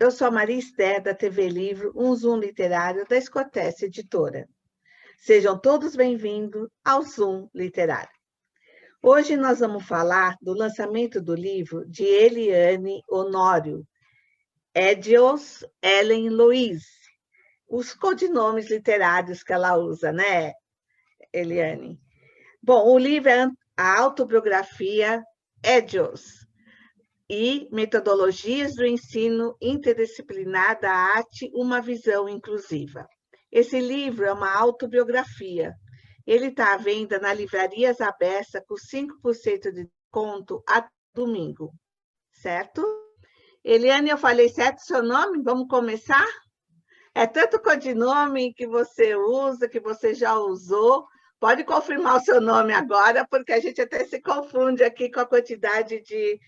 Eu sou a Maria Esther, da TV Livro, um Zoom literário da Escotesse Editora. Sejam todos bem-vindos ao Zoom Literário. Hoje nós vamos falar do lançamento do livro de Eliane Honório, Edios Ellen Louise, os codinomes literários que ela usa, né, Eliane? Bom, o livro é a autobiografia Edios e Metodologias do Ensino Interdisciplinar da Arte, uma visão inclusiva. Esse livro é uma autobiografia. Ele está à venda na Livrarias Abessa com 5% de desconto a domingo, certo? Eliane, eu falei certo o seu nome? Vamos começar? É tanto codinome que você usa, que você já usou. Pode confirmar o seu nome agora, porque a gente até se confunde aqui com a quantidade de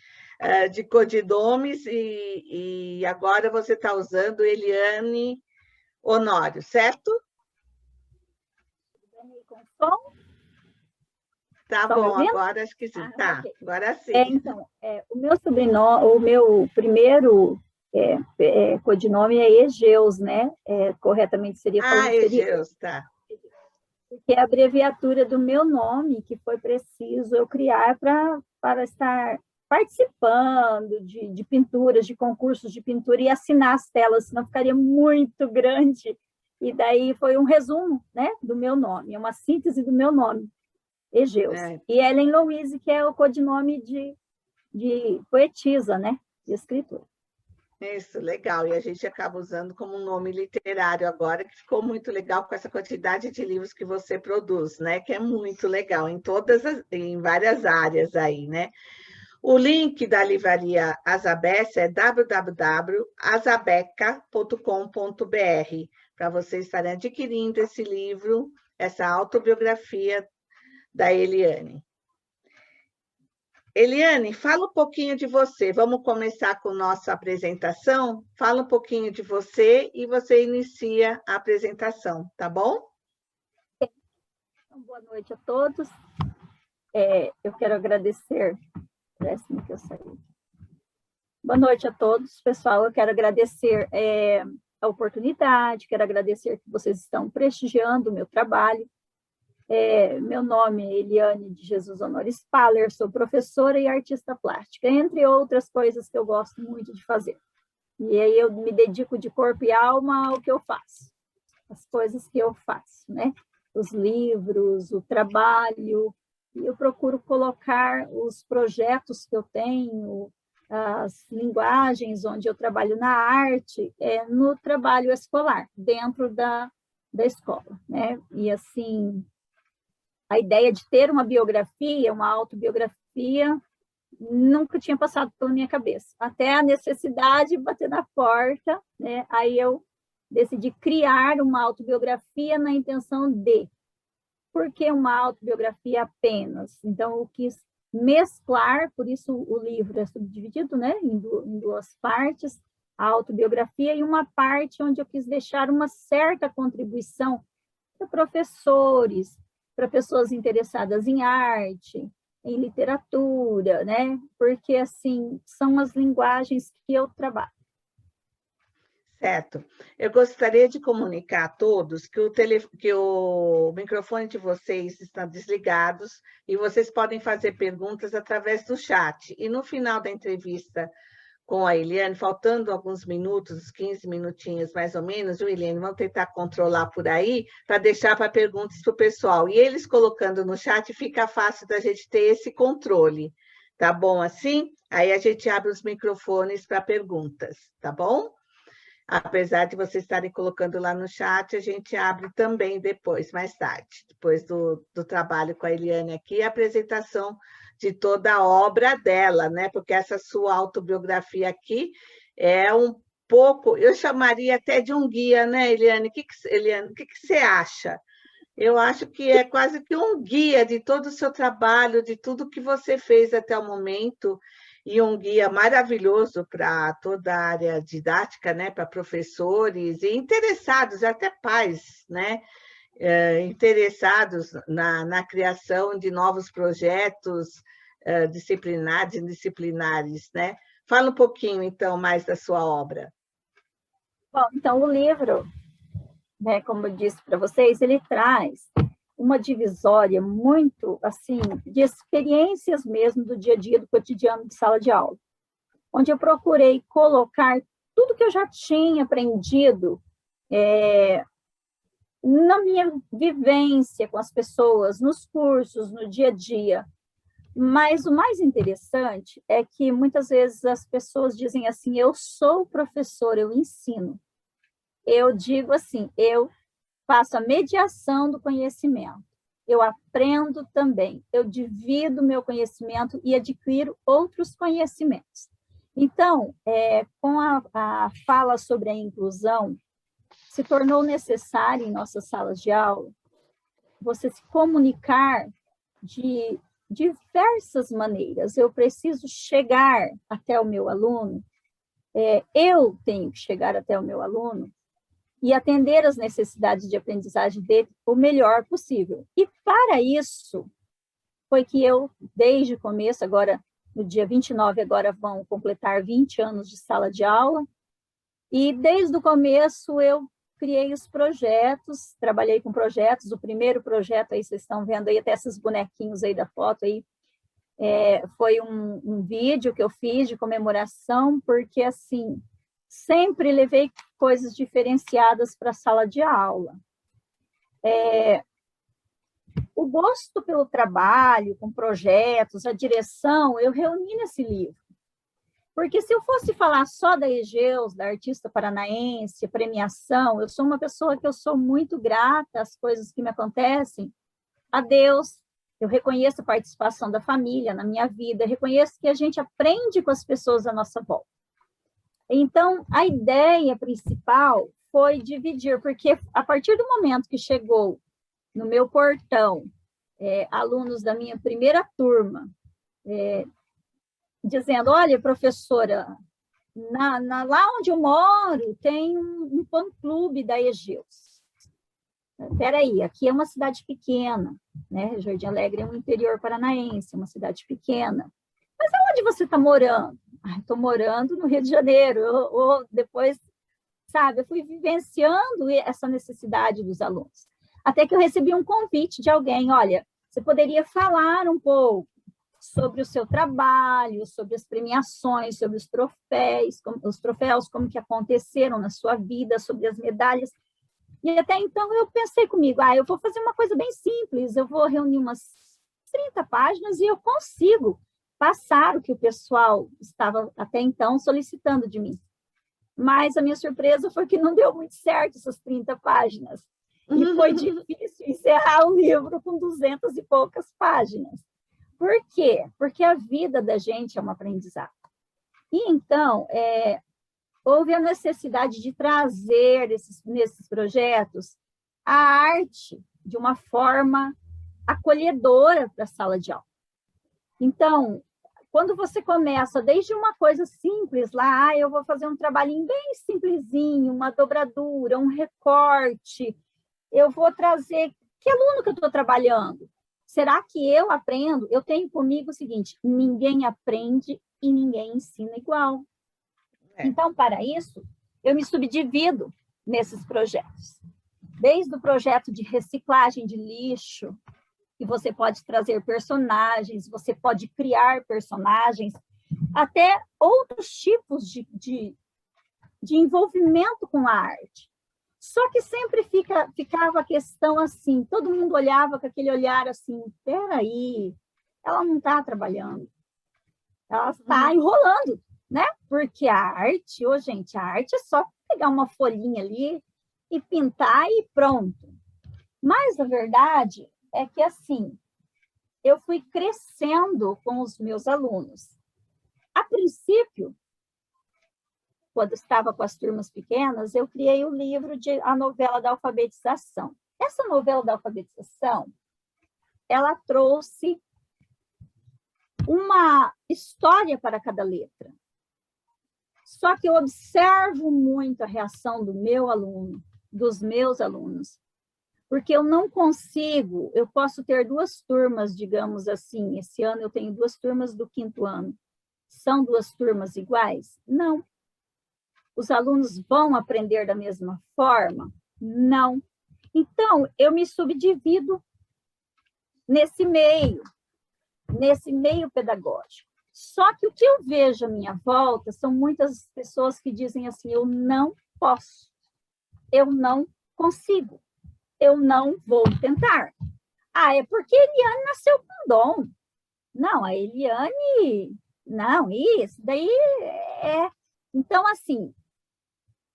codinomes, e agora você está usando Eliane Honório, certo? Com som? Tá bom, agora acho que sim. Tá, okay. Agora sim. Então, o meu sobrenome, o meu primeiro codinome é Egeus, né? Corretamente seria falando. Egeus, tá. Que é a abreviatura do meu nome, que foi preciso eu criar para estar participando de pinturas, de concursos de pintura e assinar as telas, senão ficaria muito grande. E daí foi um resumo, né, do meu nome, é uma síntese do meu nome, Egeus. E Ellen Louise, que é o codinome de poetisa, né, de escritora. Isso, legal. E a gente acaba usando como um nome literário agora, que ficou muito legal com essa quantidade de livros que você produz, né? Que é muito legal em várias áreas aí, né? O link da livraria Asabessa é www.asabeca.com.br, para vocês estarem adquirindo esse livro, essa autobiografia da Eliane. Eliane, fala um pouquinho de você. Vamos começar com nossa apresentação? Fala um pouquinho de você e você inicia a apresentação, tá bom? Então, boa noite a todos. Eu quero agradecer. Parece-me que eu saí. Boa noite a todos, pessoal. Eu quero agradecer a oportunidade, quero agradecer que vocês estão prestigiando o meu trabalho. Meu nome é Eliane de Jesus Honório Spaller, sou professora e artista plástica, entre outras coisas que eu gosto muito de fazer. E aí eu me dedico de corpo e alma ao que eu faço, as coisas que eu faço, né? Os livros, o trabalho, e eu procuro colocar os projetos que eu tenho, as linguagens onde eu trabalho na arte, no trabalho escolar, dentro da escola, né? E assim, a ideia de ter uma biografia, uma autobiografia, nunca tinha passado pela minha cabeça. Até a necessidade de bater na porta, né? Aí eu decidi criar uma autobiografia na intenção de... Por que uma autobiografia apenas? Então, eu quis mesclar, por isso o livro é subdividido, né? Em duas partes, a autobiografia e uma parte onde eu quis deixar uma certa contribuição para professores, para pessoas interessadas em arte, em literatura, né? Porque, assim, são as linguagens que eu trabalho. Certo. Eu gostaria de comunicar a todos que o microfone de vocês está desligado e vocês podem fazer perguntas através do chat. E no final da entrevista com a Eliane, faltando alguns minutos, 15 minutinhos mais ou menos, o Eliane, vamos tentar controlar por aí, para deixar para perguntas para o pessoal. E eles colocando no chat, fica fácil da gente ter esse controle. Tá bom assim? Aí a gente abre os microfones para perguntas, tá bom? Apesar de vocês estarem colocando lá no chat, a gente abre também depois, mais tarde, depois do trabalho com a Eliane aqui, a apresentação de toda a obra dela, né? Porque essa sua autobiografia aqui é um pouco, eu chamaria até de um guia, né, Eliane? Eliane, o que você acha? Eu acho que é quase que um guia de todo o seu trabalho, de tudo que você fez até o momento, e um guia maravilhoso para toda a área didática, né, para professores e interessados, até pais, né, interessados na criação de novos projetos disciplinares e indisciplinares, né? Fala um pouquinho, então, mais da sua obra. Bom, então, o livro, né, como eu disse para vocês, ele traz uma divisória muito, assim, de experiências mesmo do dia a dia, do cotidiano de sala de aula, onde eu procurei colocar tudo que eu já tinha aprendido na minha vivência com as pessoas, nos cursos, no dia a dia. Mas o mais interessante é que muitas vezes as pessoas dizem assim: eu sou professor, eu ensino. Eu digo assim: eu faço a mediação do conhecimento. Eu aprendo também, eu divido meu conhecimento e adquiro outros conhecimentos. Então, com a fala sobre a inclusão, se tornou necessário em nossas salas de aula você se comunicar de diversas maneiras. Eu preciso chegar até o meu aluno, eu tenho que chegar até o meu aluno e atender as necessidades de aprendizagem dele o melhor possível. E para isso, foi que eu, desde o começo, agora no dia 29, agora vão completar 20 anos de sala de aula, e desde o começo eu criei os projetos, trabalhei com projetos. O primeiro projeto, aí vocês estão vendo aí até esses bonequinhos aí da foto aí, foi um vídeo que eu fiz de comemoração, porque assim, sempre levei coisas diferenciadas para a sala de aula. O gosto pelo trabalho, com projetos, a direção, eu reuni nesse livro. Porque se eu fosse falar só da Egeus, da artista paranaense, premiação, eu sou uma pessoa que eu sou muito grata às coisas que me acontecem, a Deus, eu reconheço a participação da família na minha vida, reconheço que a gente aprende com as pessoas à nossa volta. Então, a ideia principal foi dividir, porque a partir do momento que chegou no meu portão, alunos da minha primeira turma, dizendo: olha, professora, lá onde eu moro tem um fã-clube da Egeus. Espera aí, aqui é uma cidade pequena, né? Jardim Alegre é um interior paranaense, uma cidade pequena. Mas aonde você está morando? Estou morando no Rio de Janeiro. Ou depois, sabe, eu fui vivenciando essa necessidade dos alunos. Até que eu recebi um convite de alguém: olha, você poderia falar um pouco sobre o seu trabalho, sobre as premiações, sobre os troféus, como que aconteceram na sua vida, sobre as medalhas. E até então eu pensei comigo: eu vou fazer uma coisa bem simples, eu vou reunir umas 30 páginas e eu consigo passar o que o pessoal estava até então solicitando de mim. Mas a minha surpresa foi que não deu muito certo essas 30 páginas. E foi difícil encerrar o livro com 200 e poucas páginas. Por quê? Porque a vida da gente é um aprendizado. E então, houve a necessidade de trazer nesses projetos a arte de uma forma acolhedora para a sala de aula. Então, quando você começa desde uma coisa simples lá, eu vou fazer um trabalhinho bem simplesinho, uma dobradura, um recorte, eu vou trazer que aluno que eu estou trabalhando. Será que eu aprendo? Eu tenho comigo o seguinte: ninguém aprende e ninguém ensina igual. Então, para isso, eu me subdivido nesses projetos. Desde o projeto de reciclagem de lixo, que você pode trazer personagens, você pode criar personagens, até outros tipos de envolvimento com a arte. Só que sempre ficava a questão assim, todo mundo olhava com aquele olhar assim: peraí, ela não está trabalhando, ela está enrolando, né? Porque a arte, gente, a arte é só pegar uma folhinha ali e pintar e pronto. Mas a verdade é que, assim, eu fui crescendo com os meus alunos. A princípio, quando estava com as turmas pequenas, eu criei o livro A Novela da Alfabetização. Essa novela da alfabetização, ela trouxe uma história para cada letra. Só que eu observo muito a reação do meu aluno, dos meus alunos, porque eu não consigo, eu posso ter 2 turmas, digamos assim, esse ano eu tenho 2 turmas do 5º ano. São 2 turmas iguais? Não. Os alunos vão aprender da mesma forma? Não. Então, eu me subdivido nesse meio pedagógico. Só que o que eu vejo à minha volta são muitas pessoas que dizem assim, eu não posso, eu não consigo, eu não vou tentar. Ah, é porque a Eliane nasceu com dom. Não, a Eliane, não, isso daí é... Então, assim,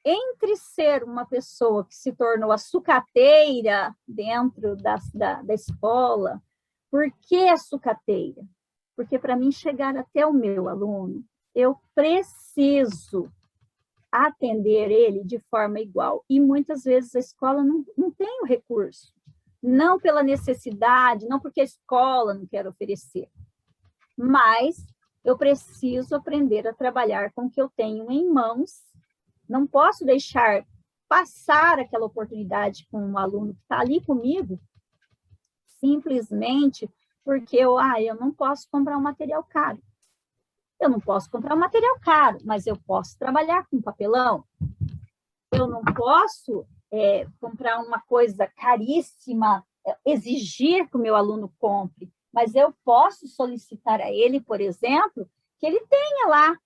entre ser uma pessoa que se tornou a sucateira dentro da escola, por que a sucateira? Porque para mim chegar até o meu aluno, eu preciso atender ele de forma igual. E muitas vezes a escola não tem o recurso. Não pela necessidade, não porque a escola não quer oferecer, mas eu preciso aprender a trabalhar com o que eu tenho em mãos. Não posso deixar passar aquela oportunidade com um aluno que está ali comigo, simplesmente porque eu não posso comprar um material caro. Eu não posso comprar um material caro, mas eu posso trabalhar com papelão. Eu não posso comprar uma coisa caríssima, exigir que o meu aluno compre, mas eu posso solicitar a ele, por exemplo, que ele tenha lá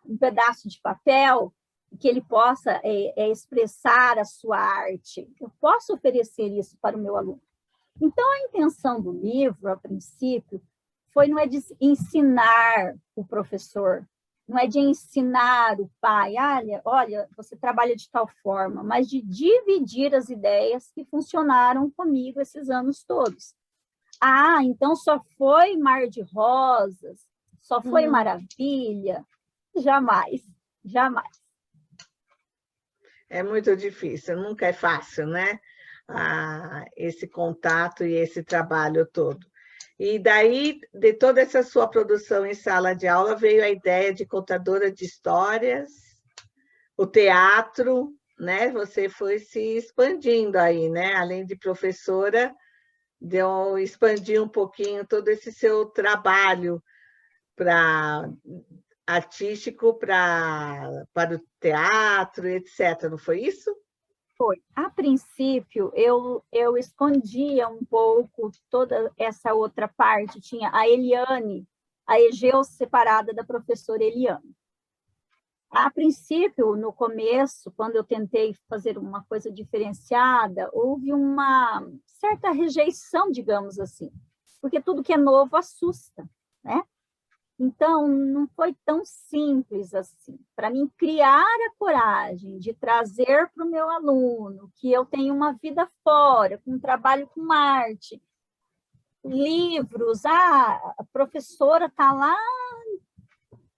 um pedaço de papel, que ele possa expressar a sua arte. Eu posso oferecer isso para o meu aluno. Então, a intenção do livro, a princípio, não é de ensinar o professor, não é de ensinar o pai, olha, você trabalha de tal forma, mas de dividir as ideias que funcionaram comigo esses anos todos. Então só foi mar de rosas, só foi maravilha? Jamais, jamais. É muito difícil, nunca é fácil, né? Esse contato e esse trabalho todo. E daí, de toda essa sua produção em sala de aula, veio a ideia de contadora de histórias, o teatro, né? Você foi se expandindo aí, né? Além de professora, expandir um pouquinho todo esse seu trabalho artístico para o teatro, etc. Não foi isso? Foi. A princípio, eu escondia um pouco toda essa outra parte. Tinha a Eliane, a Egeu separada da professora Eliane. A princípio, no começo, quando eu tentei fazer uma coisa diferenciada, houve uma certa rejeição, digamos assim, porque tudo que é novo assusta, né? Então, não foi tão simples assim. Para mim, criar a coragem de trazer para o meu aluno que eu tenho uma vida fora, com um trabalho com arte, livros, a professora está lá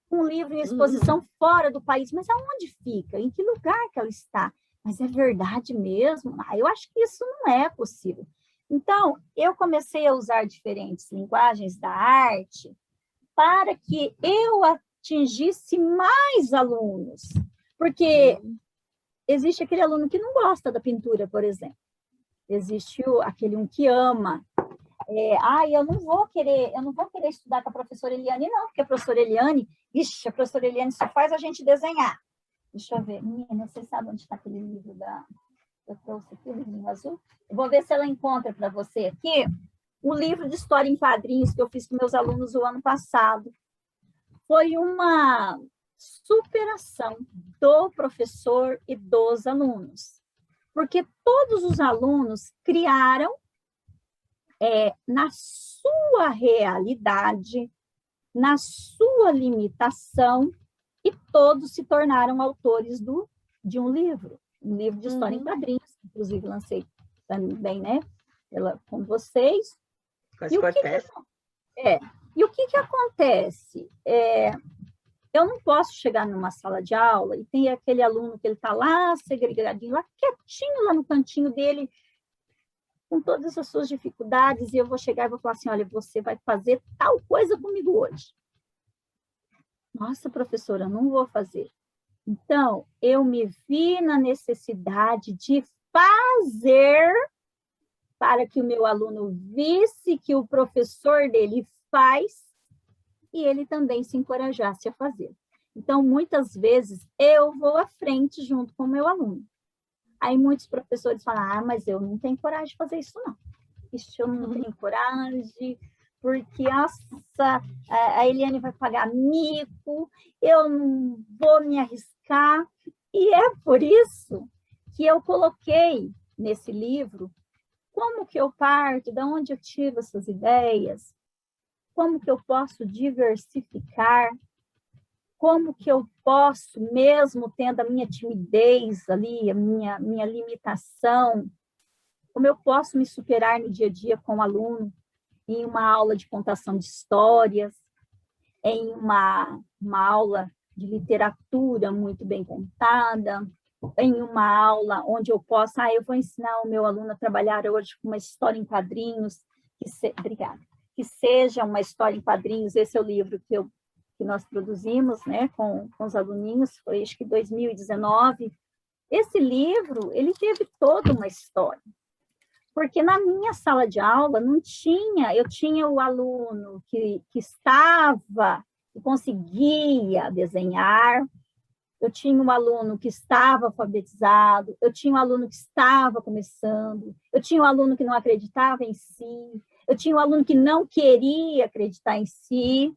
com um livro em exposição fora do país, mas aonde fica? Em que lugar que ela está? Mas é verdade mesmo? Eu acho que isso não é possível. Então, eu comecei a usar diferentes linguagens da arte para que eu atingisse mais alunos. Porque existe aquele aluno que não gosta da pintura, por exemplo. Existe aquele um que ama. Eu não vou querer estudar com a professora Eliane, não, porque a professora Eliane, a professora Eliane só faz a gente desenhar. Deixa eu ver. Menina, você sabe onde está aquele livro eu trouxe aqui, o livrinho azul? Eu vou ver se ela encontra para você aqui o livro de história em quadrinhos que eu fiz com meus alunos o ano passado. Foi uma superação do professor e dos alunos, porque todos os alunos criaram na sua realidade, na sua limitação, e todos se tornaram autores de um livro de história em quadrinhos, inclusive lancei também, né, com vocês. E o que acontece? Eu não posso chegar numa sala de aula e tem aquele aluno que ele está lá, segregadinho, lá quietinho, lá no cantinho dele, com todas as suas dificuldades, e eu vou chegar e vou falar assim, olha, você vai fazer tal coisa comigo hoje. Nossa, professora, não vou fazer. Então, eu me vi na necessidade de fazer para que o meu aluno visse que o professor dele faz e ele também se encorajasse a fazer. Então, muitas vezes, eu vou à frente junto com o meu aluno. Aí muitos professores falam, mas eu não tenho coragem de fazer isso, não. Isso eu não tenho coragem, porque, nossa, a Eliane vai pagar mico, eu não vou me arriscar. E é por isso que eu coloquei nesse livro como que eu parto, de onde eu tiro essas ideias, como que eu posso diversificar, como que eu posso, mesmo tendo a minha timidez ali, a minha limitação, como eu posso me superar no dia a dia com o aluno, em uma aula de contação de histórias, em uma aula de literatura muito bem contada, em uma aula onde eu possa, eu vou ensinar o meu aluno a trabalhar hoje com uma história em quadrinhos, obrigada, que seja uma história em quadrinhos, esse é o livro que nós produzimos, né, com os aluninhos, foi acho que 2019. Esse livro, ele teve toda uma história, porque na minha sala de aula não tinha, eu tinha o aluno que conseguia desenhar, eu tinha um aluno que estava alfabetizado, eu tinha um aluno que estava começando, eu tinha um aluno que não acreditava em si, eu tinha um aluno que não queria acreditar em si,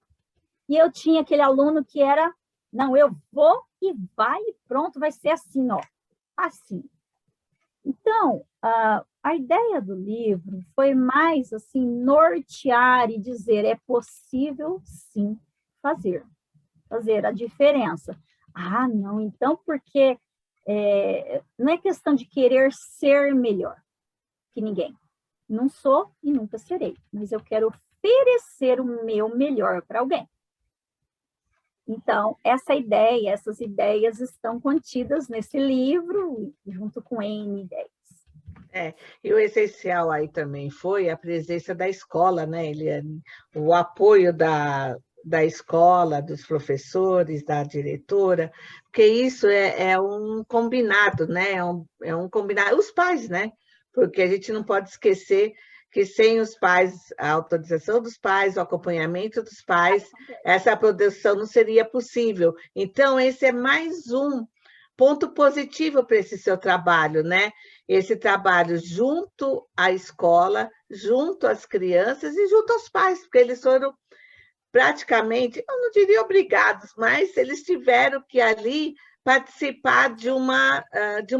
e eu tinha aquele aluno que era, não, eu vou e vai, e pronto, vai ser assim, ó, assim. Então, a ideia do livro foi mais, assim, nortear e dizer, é possível, sim, fazer a diferença. Não, então, porque não é questão de querer ser melhor que ninguém. Não sou e nunca serei, mas eu quero oferecer o meu melhor para alguém. Então, essas ideias estão contidas nesse livro, junto com N ideias. E o essencial aí também foi a presença da escola, né, Eliane? O apoio da escola, dos professores, da diretora, porque isso é um combinado, né? É um combinado, os pais, né? Porque a gente não pode esquecer que sem os pais, a autorização dos pais, o acompanhamento dos pais, essa produção não seria possível. Então, esse é mais um ponto positivo para esse seu trabalho, né? Esse trabalho junto à escola, junto às crianças e junto aos pais, porque eles foram praticamente, eu não diria obrigados, mas eles tiveram que ali participar de uma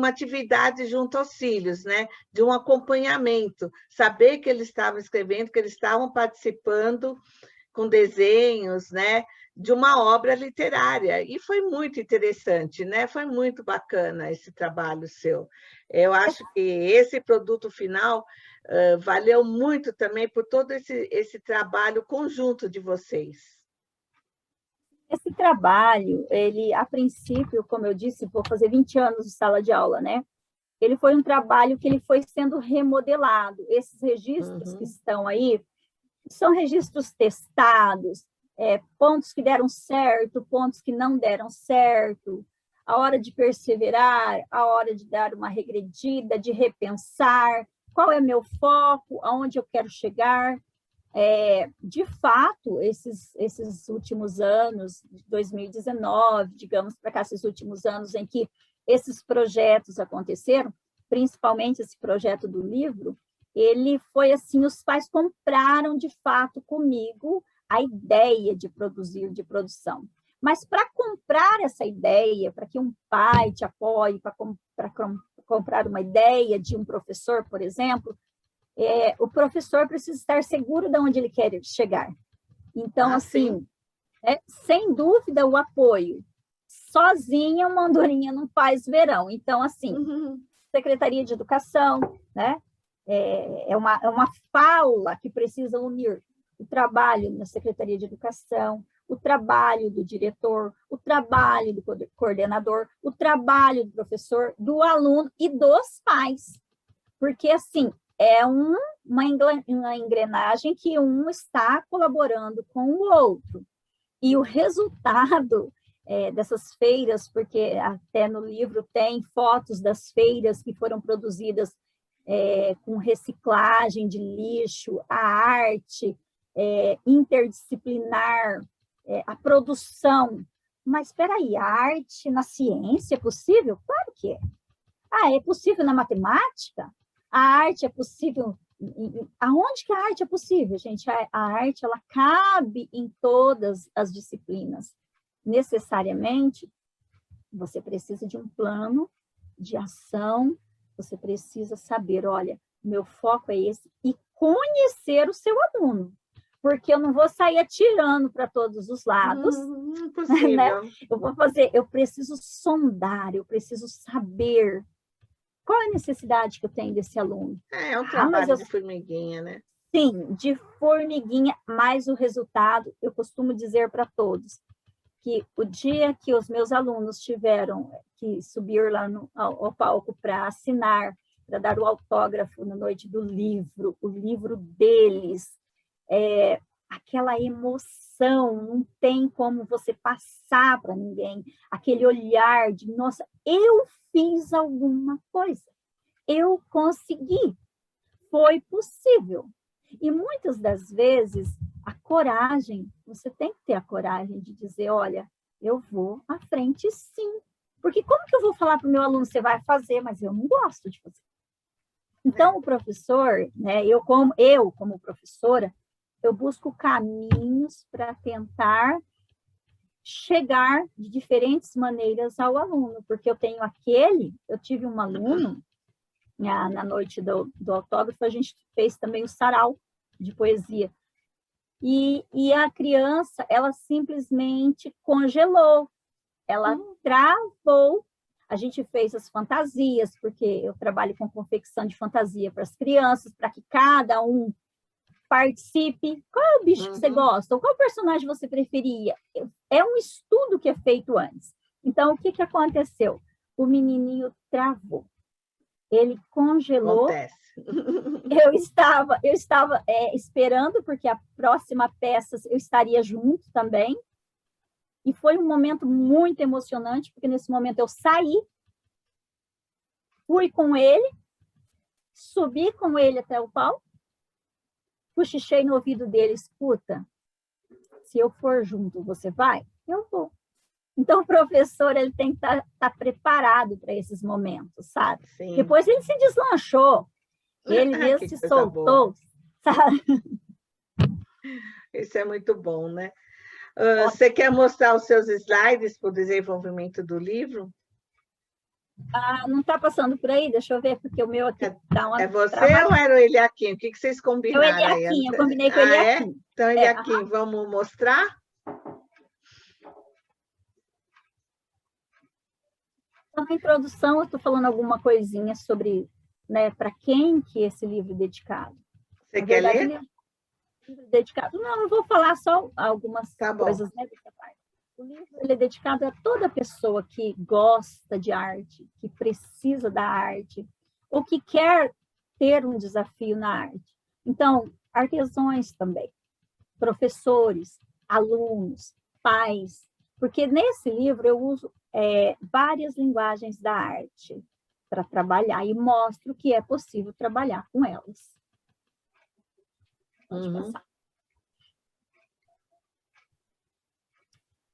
atividade junto aos filhos, né? De um acompanhamento, saber que eles estavam escrevendo, que eles estavam participando com desenhos, né? De uma obra literária, e foi muito interessante, né? Foi muito bacana esse trabalho seu. Eu acho que esse produto final valeu muito também por todo esse trabalho conjunto de vocês. Esse trabalho, ele, a princípio, como eu disse, vou fazer 20 anos de sala de aula, né? Ele foi um trabalho que ele foi sendo remodelado. Esses registros que estão aí são registros testados, pontos que deram certo, pontos que não deram certo, a hora de perseverar, a hora de dar uma regredida, de repensar, qual é meu foco, aonde eu quero chegar. De fato, esses últimos anos, 2019, digamos para cá, esses últimos anos em que esses projetos aconteceram, principalmente esse projeto do livro, ele foi assim, os pais compraram de fato comigo a ideia de produzir, de produção. Mas para comprar essa ideia, para que um pai te apoie, para comprar uma ideia de um professor, por exemplo, o professor precisa estar seguro de onde ele quer chegar. Então, assim, sem dúvida, o apoio. Sozinha, uma andorinha não faz verão. Então, assim, Secretaria de Educação, né? É uma fala que precisa unir o trabalho na Secretaria de Educação, o trabalho do diretor, o trabalho do coordenador, o trabalho do professor, do aluno e dos pais. Porque, assim, é uma engrenagem que um está colaborando com o outro. E o resultado dessas feiras, porque até no livro tem fotos das feiras que foram produzidas com reciclagem de lixo, a arte interdisciplinar, a produção. mas espera aí, a arte na ciência é possível? Claro que é. Ah, é possível na matemática? A arte é possível... Aonde que a arte é possível, gente? A arte, ela cabe em todas as disciplinas. Necessariamente, você precisa de um plano de ação, você precisa saber, olha, meu foco é esse, e conhecer o seu aluno, porque eu não vou sair atirando para todos os lados, né? Eu preciso sondar, eu preciso saber qual é a necessidade que eu tenho desse aluno. É um trabalho de formiguinha, né? Sim, de formiguinha, mas o resultado, eu costumo dizer para todos, que o dia que os meus alunos tiveram que subir lá ao palco para assinar, para dar o autógrafo na noite do livro, o livro deles, aquela emoção, não tem como você passar para ninguém, aquele olhar de, nossa, eu fiz alguma coisa, eu consegui, foi possível. E muitas das vezes, a coragem, você tem que ter a coragem de dizer, olha, eu vou à frente sim. Porque como que eu vou falar para o meu aluno, você vai fazer, mas eu não gosto de fazer. Então, o professor, né, eu como professora, eu busco caminhos para tentar chegar de diferentes maneiras ao aluno, porque eu tive um aluno, na noite do autógrafo, a gente fez também o sarau de poesia, e a criança, ela simplesmente congelou, ela travou. A gente fez as fantasias, porque eu trabalho com confecção de fantasia para as crianças, para que cada um participe. Qual é o bicho que você gosta? Ou qual personagem você preferia? É um estudo que é feito antes. Então, o que aconteceu? O menininho travou. Ele congelou. Acontece. Eu estava esperando, porque a próxima peça eu estaria junto também. E foi um momento muito emocionante, porque nesse momento eu saí, fui com ele, subi com ele até o palco, cochichei no ouvido dele, escuta, se eu for junto, você vai? Eu vou. Então, o professor, ele tem que estar preparado para esses momentos, sabe? Sim. Depois ele se deslanchou, ele mesmo se soltou, sabe? Isso é muito bom, né? Você quer mostrar os seus slides para o desenvolvimento do livro? Não está passando por aí? Deixa eu ver, porque o meu aqui está uma... É você ou era o Eliakim? O que vocês combinaram? É o Eliakim, eu combinei com o Eliakim. Então, Eliakim, vamos mostrar? Na introdução, eu estou falando alguma coisinha sobre, né, para quem que esse livro é dedicado. Você quer ler? Livro dedicado. Não, eu vou falar só algumas coisas, né, dessa parte. O livro ele é dedicado a toda pessoa que gosta de arte, que precisa da arte, ou que quer ter um desafio na arte. Então, artesãos também, professores, alunos, pais, porque nesse livro eu uso várias linguagens da arte para trabalhar e mostro que é possível trabalhar com elas. Pode passar.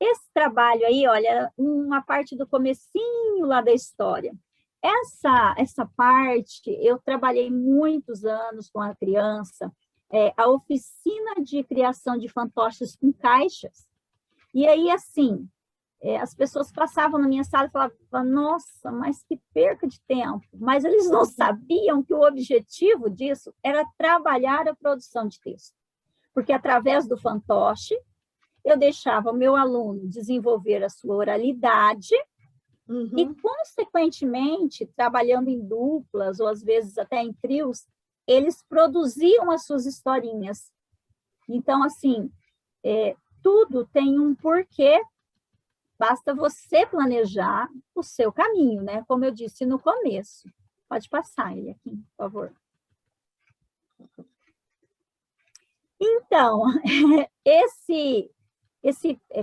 Esse trabalho aí, olha, uma parte do comecinho lá da história. Essa parte, eu trabalhei muitos anos com a criança, a oficina de criação de fantoches com caixas. E aí, assim, as pessoas passavam na minha sala e falavam, nossa, mas que perca de tempo. Mas eles não sabiam que o objetivo disso era trabalhar a produção de texto. Porque através do fantoche, eu deixava o meu aluno desenvolver a sua oralidade e, consequentemente, trabalhando em duplas ou, às vezes, até em trios, eles produziam as suas historinhas. Então, assim, tudo tem um porquê, basta você planejar o seu caminho, né? Como eu disse no começo. Pode passar ele aqui, por favor. Então, esse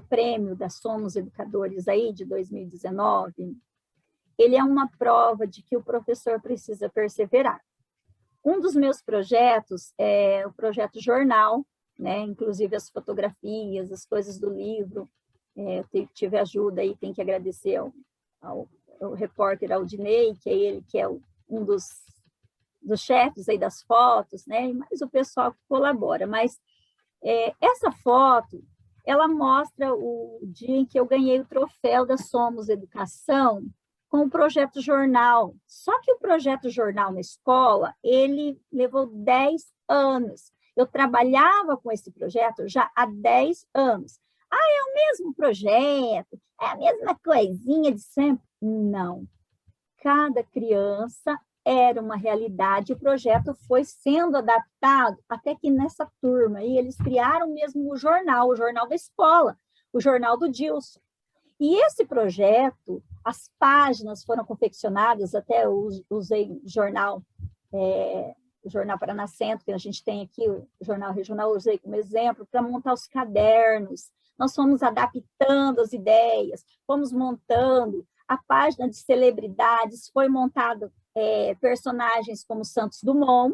prêmio da Somos Educadores aí, de 2019, ele é uma prova de que o professor precisa perseverar. Um dos meus projetos é o projeto Jornal, né? Inclusive as fotografias, as coisas do livro, tive ajuda e tem que agradecer ao repórter Aldinei, que é ele que é um dos chefes aí das fotos, né? Mas o pessoal que colabora. Mas essa foto, ela mostra o dia em que eu ganhei o troféu da Somos Educação com o projeto Jornal. Só que o projeto Jornal na escola, ele levou 10 anos. Eu trabalhava com esse projeto já há 10 anos. É o mesmo projeto, é a mesma coisinha de sempre. Não. Cada criança era uma realidade, o projeto foi sendo adaptado, até que nessa turma aí, eles criaram mesmo o jornal da escola, o jornal do Dilson. E esse projeto, as páginas foram confeccionadas, até eu usei o jornal Paranacentro, que a gente tem aqui, o jornal regional, usei como exemplo, para montar os cadernos. Nós fomos adaptando as ideias, fomos montando a página de celebridades, foi montado personagens como Santos Dumont,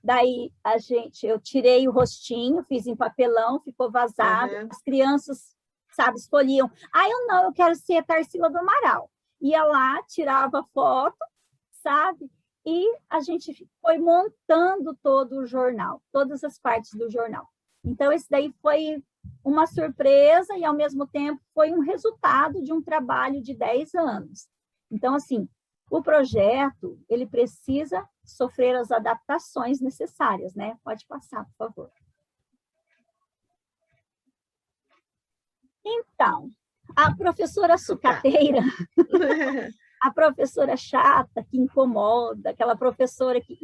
daí eu tirei o rostinho, fiz em papelão, ficou vazado, as crianças, sabe, escolhiam, eu quero ser a Tarsila do Amaral. Ia lá, tirava foto, sabe, e a gente foi montando todo o jornal, todas as partes do jornal. Então, esse daí foi uma surpresa e, ao mesmo tempo, foi um resultado de um trabalho de 10 anos. Então, assim, o projeto, ele precisa sofrer as adaptações necessárias, né? Pode passar, por favor. Então, a professora sucateira, a professora chata, que incomoda, aquela professora que,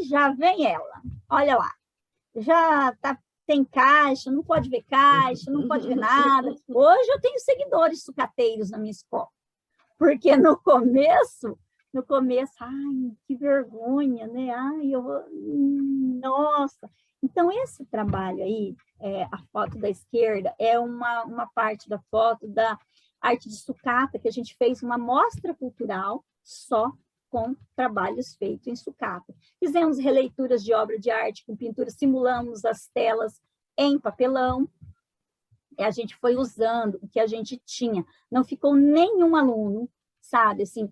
já vem ela, olha lá, já tem caixa, não pode ver caixa, não pode ver nada. Hoje eu tenho seguidores sucateiros na minha escola, porque no começo, que vergonha, né? Nossa. Então, esse trabalho aí, a foto da esquerda, é uma parte da foto da arte de sucata, que a gente fez uma mostra cultural só com trabalhos feitos em sucata. Fizemos releituras de obra de arte com pintura, simulamos as telas em papelão, e a gente foi usando o que a gente tinha. Não ficou nenhum aluno, sabe, assim,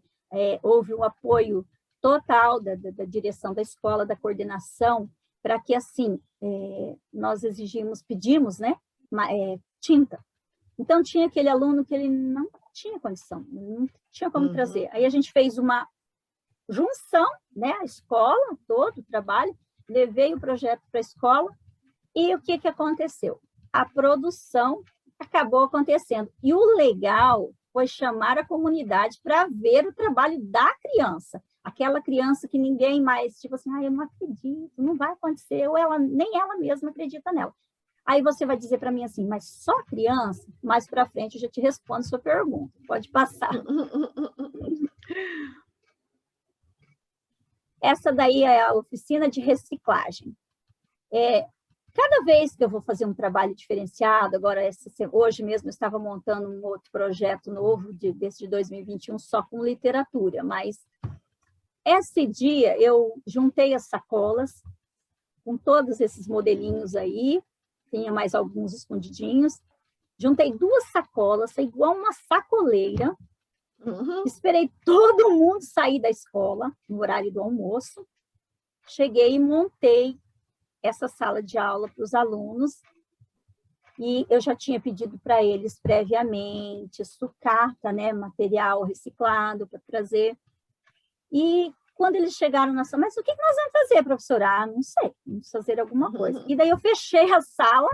houve um apoio total da direção da escola, da coordenação, para que, assim, nós pedimos, né, tinta. Então, tinha aquele aluno que ele não tinha condição, não tinha como trazer. Aí a gente fez uma junção, né, a escola, todo o trabalho, levei o projeto para a escola, e o que aconteceu? A produção acabou acontecendo. E o legal foi chamar a comunidade para ver o trabalho da criança. Aquela criança que ninguém mais, tipo assim, eu não acredito, não vai acontecer, ou nem ela mesma acredita nela. Aí você vai dizer para mim assim, mas só criança? Mais para frente eu já te respondo a sua pergunta. Pode passar. Essa daí é a oficina de reciclagem. Cada vez que eu vou fazer um trabalho diferenciado, agora hoje mesmo eu estava montando um outro projeto novo, desse de 2021, só com literatura, mas esse dia eu juntei as sacolas com todos esses modelinhos aí, tinha mais alguns escondidinhos, juntei 2 sacolas, igual uma sacoleira, esperei todo mundo sair da escola, no horário do almoço, cheguei e montei essa sala de aula para os alunos, e eu já tinha pedido para eles previamente sucata, né, material reciclado para trazer, e quando eles chegaram na sala, mas o que nós vamos fazer, professora? Não sei, vamos fazer alguma coisa. E daí eu fechei a sala,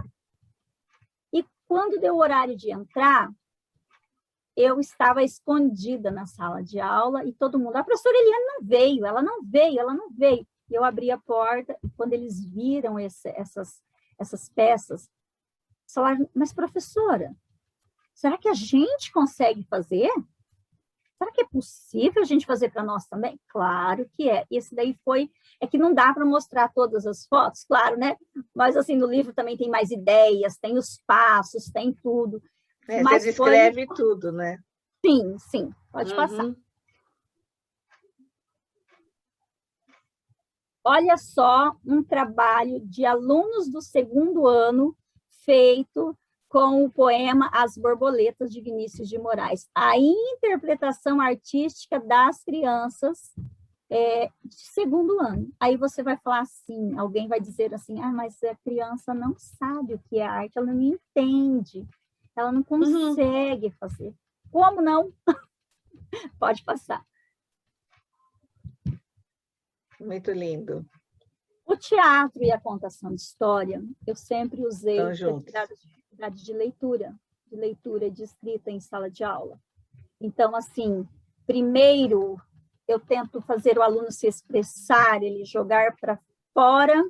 e quando deu o horário de entrar, eu estava escondida na sala de aula, e todo mundo, a professora Eliane não veio, ela não veio. Eu abri a porta, e quando eles viram essas peças, falaram, mas professora, será que a gente consegue fazer? Será que é possível a gente fazer para nós também? Claro que é. Esse daí é que não dá para mostrar todas as fotos, claro, né? Mas assim, no livro também tem mais ideias, tem os passos, tem tudo. Mas você descreve tudo, né? Sim, pode passar. Olha só um trabalho de alunos do 2º ano feito com o poema As Borboletas, de Vinícius de Moraes. A interpretação artística das crianças de segundo ano. Aí você vai falar assim, alguém vai dizer assim, mas a criança não sabe o que é arte, ela não entende, ela não consegue fazer. Como não? Pode passar. Muito lindo. O teatro e a contação de história, eu sempre usei para tirar a dificuldade de leitura de escrita em sala de aula. Então, assim, primeiro eu tento fazer o aluno se expressar, ele jogar para fora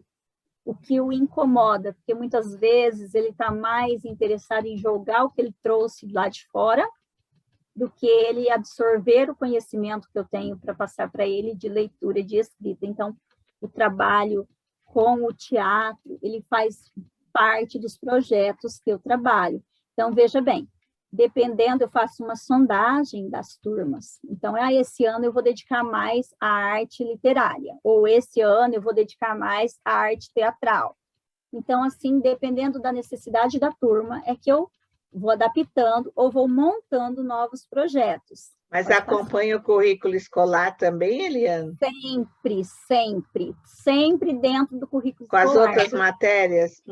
o que o incomoda, porque muitas vezes ele está mais interessado em jogar o que ele trouxe lá de fora do que ele absorver o conhecimento que eu tenho para passar para ele de leitura e de escrita. Então, o trabalho com o teatro, ele faz parte dos projetos que eu trabalho. Então, veja bem, dependendo, eu faço uma sondagem das turmas. Então, esse ano eu vou dedicar mais à arte literária, ou esse ano eu vou dedicar mais à arte teatral. Então, assim, dependendo da necessidade da turma, é que eu vou adaptando ou vou montando novos projetos. Mas acompanha o currículo escolar também, Eliane? Sempre dentro do currículo escolar. Com as outras matérias?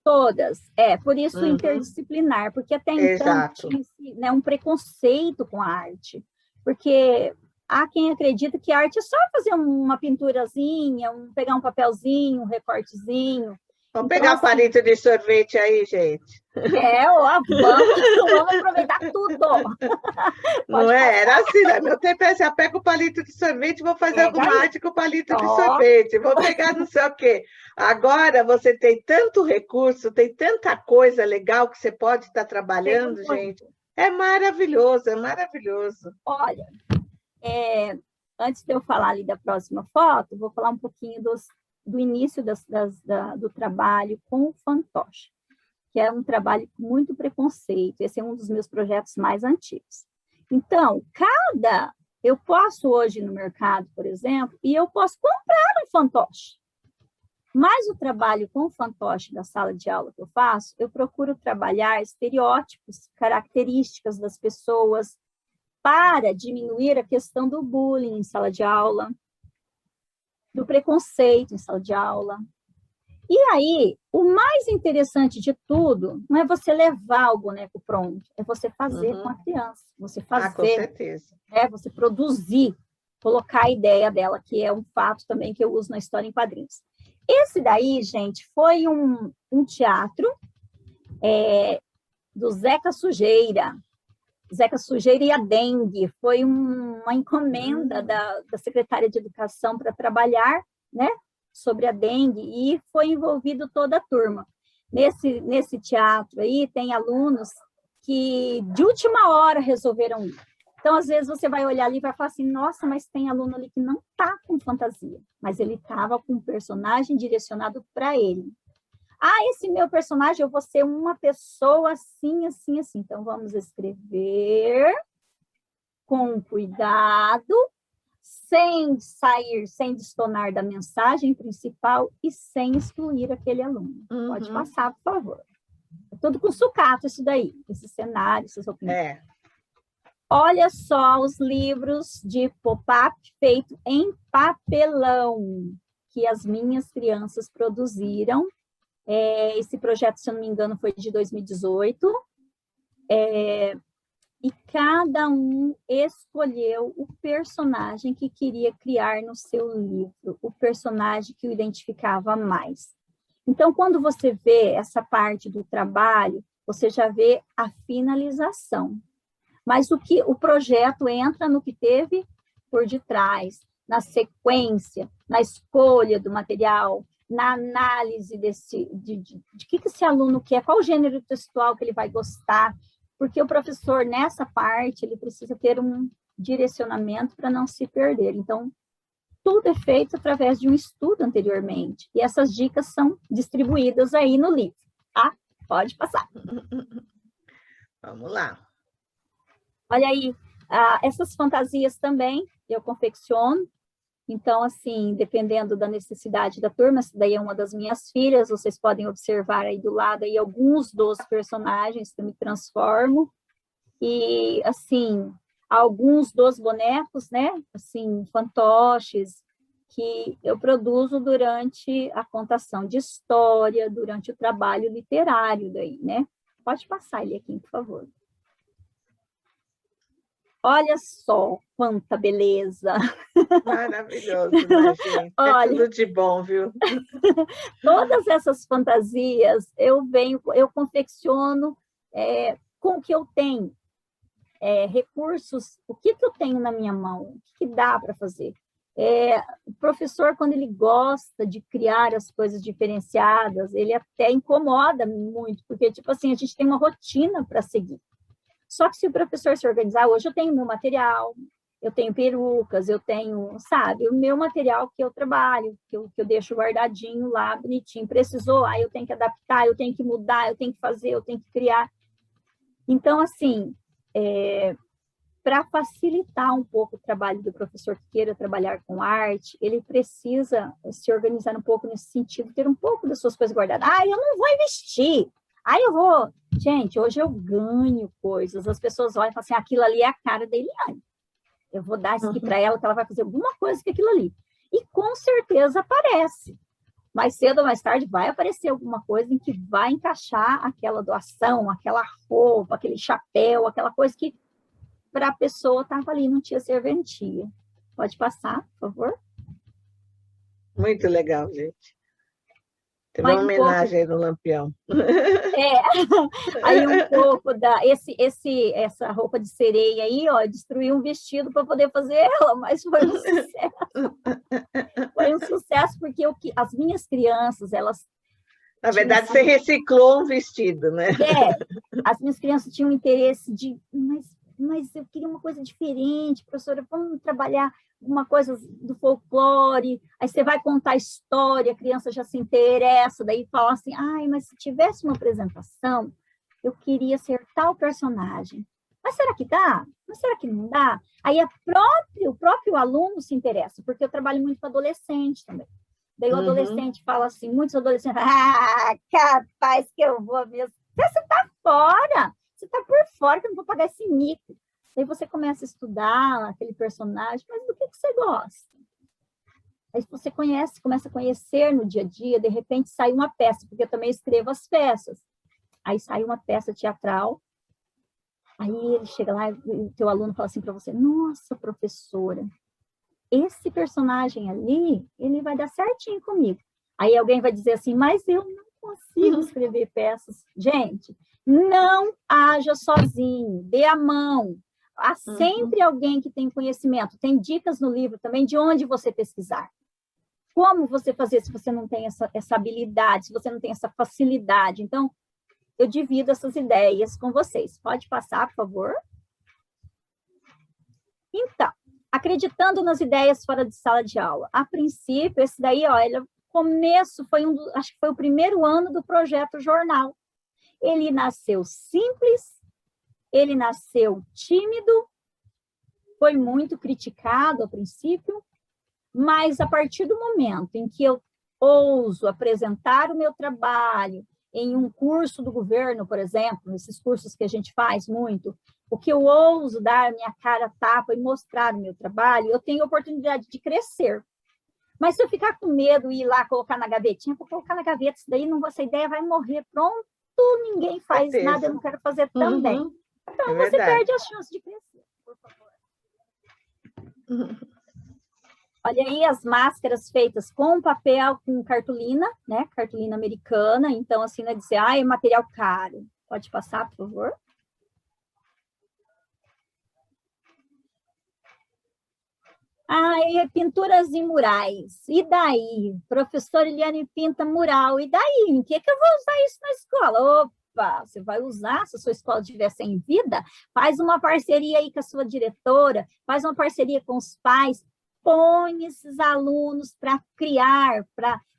Todas, por isso interdisciplinar, porque até então tinha um preconceito com a arte, porque há quem acredita que a arte é só fazer uma pinturazinha, pegar um papelzinho, um recortezinho. Vamos pegar o palito de sorvete aí, gente. Vamos aproveitar tudo. Não era assim, né? Meu tempo é assim, eu pego o palito de sorvete, vou fazer alguma arte com o palito de sorvete, vou pegar não sei o quê. Agora você tem tanto recurso, tem tanta coisa legal que você pode estar trabalhando, gente. É maravilhoso, é maravilhoso. Olha, antes de eu falar ali da próxima foto, vou falar um pouquinho do início do trabalho com o fantoche, que é um trabalho com muito preconceito. Esse é um dos meus projetos mais antigos. Então, eu posso hoje ir no mercado, por exemplo, e eu posso comprar um fantoche. Mas o trabalho com o fantoche da sala de aula que eu faço, eu procuro trabalhar estereótipos, características das pessoas, para diminuir a questão do bullying em sala de aula, do preconceito em sala de aula. E aí, o mais interessante de tudo não é você levar o boneco pronto, é você fazer com a criança. Você fazer, com certeza. Você produzir, colocar a ideia dela, que é um fato também que eu uso na história em quadrinhos. Esse daí, gente, foi um teatro do Zeca Sujeira. Zeca Sujeira e a dengue. Foi uma encomenda da secretária de Educação para trabalhar, né, sobre a dengue, e foi envolvido toda a turma. Nesse teatro aí, tem alunos que de última hora resolveram ir. Então, às vezes, você vai olhar ali e vai falar assim, nossa, mas tem aluno ali que não está com fantasia, mas ele estava com um personagem direcionado para ele. Esse meu personagem, eu vou ser uma pessoa assim, assim, assim. Então, vamos escrever com cuidado, sem destonar da mensagem principal e sem excluir aquele aluno. Pode passar, por favor. É tudo com sucata isso daí, esse cenário, essas opiniões. Olha só os livros de pop-up feito em papelão que as minhas crianças produziram. Esse projeto, se eu não me engano, foi de 2018. E cada um escolheu o personagem que queria criar no seu livro, o personagem que o identificava mais. Então, quando você vê essa parte do trabalho, você já vê a finalização. Mas o projeto entra no que teve por detrás, na sequência, na escolha do material, na análise de que esse aluno quer, qual o gênero textual que ele vai gostar, porque o professor, nessa parte, ele precisa ter um direcionamento para não se perder. Então, tudo é feito através de um estudo anteriormente, e essas dicas são distribuídas aí no livro, tá? Pode passar. Vamos lá. Olha aí, essas fantasias também eu confecciono Então, assim, dependendo da necessidade da turma, essa daí é uma das minhas filhas, vocês podem observar aí do lado aí alguns dos personagens que eu me transformo. E, assim, alguns dos bonecos, né? Assim, fantoches, que eu produzo durante a contação de história, durante o trabalho literário daí, né? Pode passar ele aqui, por favor. Olha só quanta beleza! Maravilhoso, né, gente? Olha, tudo de bom, viu? todas essas fantasias eu confecciono com o que eu tenho. Recursos, o que eu tenho na minha mão, o que dá para fazer. O professor, quando ele gosta de criar as coisas diferenciadas, ele até incomoda muito, porque, tipo assim, a gente tem uma rotina para seguir. Só que se o professor se organizar, hoje eu tenho meu material, eu tenho perucas, eu tenho, sabe, o meu material que eu trabalho, que eu deixo guardadinho lá, bonitinho. Precisou, aí eu tenho que adaptar, eu tenho que mudar, eu tenho que fazer, eu tenho que criar. Então, assim, para facilitar um pouco o trabalho do professor que queira trabalhar com arte, ele precisa se organizar um pouco nesse sentido, ter um pouco das suas coisas guardadas. Ah, eu não vou investir. Ah, eu vou... Gente, hoje eu ganho coisas. As pessoas olham e falam assim, aquilo ali é a cara da Eliane. Eu vou dar isso aqui para ela, que ela vai fazer alguma coisa com aquilo ali. E com certeza aparece. Mais cedo ou mais tarde vai aparecer alguma coisa em que vai encaixar aquela doação, aquela roupa, aquele chapéu, aquela coisa que para a pessoa estava ali, não tinha serventia. Pode passar, por favor? Muito legal, gente. Teve Aí uma homenagem aí no Lampião. Aí um pouco essa roupa de sereia aí, ó, destruí um vestido para poder fazer ela, mas foi um sucesso. Foi um sucesso porque as minhas crianças, elas... Na verdade, você reciclou um vestido, né? As minhas crianças tinham interesse de... Mas eu queria uma coisa diferente, professora, vamos trabalhar uma coisa do folclore, aí você vai contar a história, a criança já se interessa, daí fala assim, ai, mas se tivesse uma apresentação, eu queria ser tal personagem. Mas será que dá? Mas será que não dá? Aí o próprio aluno se interessa, porque eu trabalho muito com adolescente também. Daí o adolescente fala assim, muitos adolescentes falam, capaz que eu vou mesmo. Você está fora! Você está por fora, que eu não vou pagar esse mico. Aí você começa a estudar aquele personagem, mas do que você gosta? Aí você começa a conhecer no dia a dia, de repente sai uma peça, porque eu também escrevo as peças. Aí sai uma peça teatral, aí ele chega lá, e o teu aluno fala assim para você, nossa, professora, esse personagem ali, ele vai dar certinho comigo. Aí alguém vai dizer assim, mas eu não consigo escrever peças. Gente, não haja sozinho, dê a mão. Há sempre alguém que tem conhecimento. Tem dicas no livro também de onde você pesquisar. Como você fazer se você não tem essa habilidade, se você não tem essa facilidade. Então, eu divido essas ideias com vocês. Pode passar, por favor? Então, acreditando nas ideias fora de sala de aula. A princípio, esse daí, ó, começo foi acho que foi o primeiro ano do projeto Jornal. Ele nasceu simples, ele nasceu tímido, foi muito criticado a princípio, mas a partir do momento em que eu ouso apresentar o meu trabalho em um curso do governo, por exemplo, esses cursos que a gente faz muito, o que eu ouso dar minha cara a tapa e mostrar o meu trabalho, eu tenho oportunidade de crescer. Mas se eu ficar com medo e ir lá colocar na gavetinha, vou colocar na gaveta, isso daí essa ideia vai morrer, pronto, ninguém faz nada, eu não quero fazer também. Então, você perde a chance de crescer, por favor. Olha aí as máscaras feitas com papel, com cartolina, né? Cartolina americana. Então, assim, não é dizer, é material caro. Pode passar, por favor? Pinturas e murais. E daí? Professora Eliane pinta mural. E daí? Em que eu vou usar isso na escola? Opa, você vai usar, se a sua escola estiver sem vida, faz uma parceria aí com a sua diretora, faz uma parceria com os pais, põe esses alunos para criar,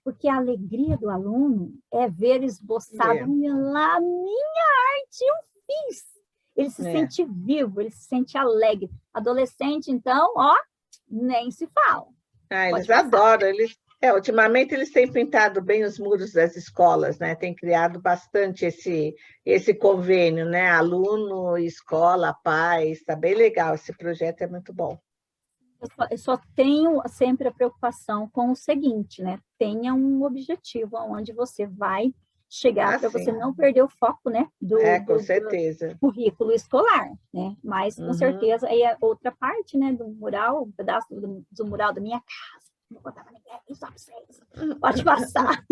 porque a alegria do aluno é ver esboçado, lá, minha arte eu fiz. Ele se sente vivo, ele se sente alegre. Adolescente, então, ó, nem se fala. Ah, Pode eles passar. adoram. Ultimamente eles têm pintado bem os muros das escolas, né? Tem criado bastante esse convênio, né? Aluno, escola, pais, está bem legal. Esse projeto é muito bom. Eu só tenho sempre a preocupação com o seguinte, né? Tenha um objetivo onde você vai chegar para você Sim. não perder o foco, né? Com certeza. Do currículo escolar, né? Mas, com Uhum. certeza, aí é outra parte, né? Do mural, um pedaço do mural da minha casa. Vou botar para ninguém, só para vocês. Pode passar.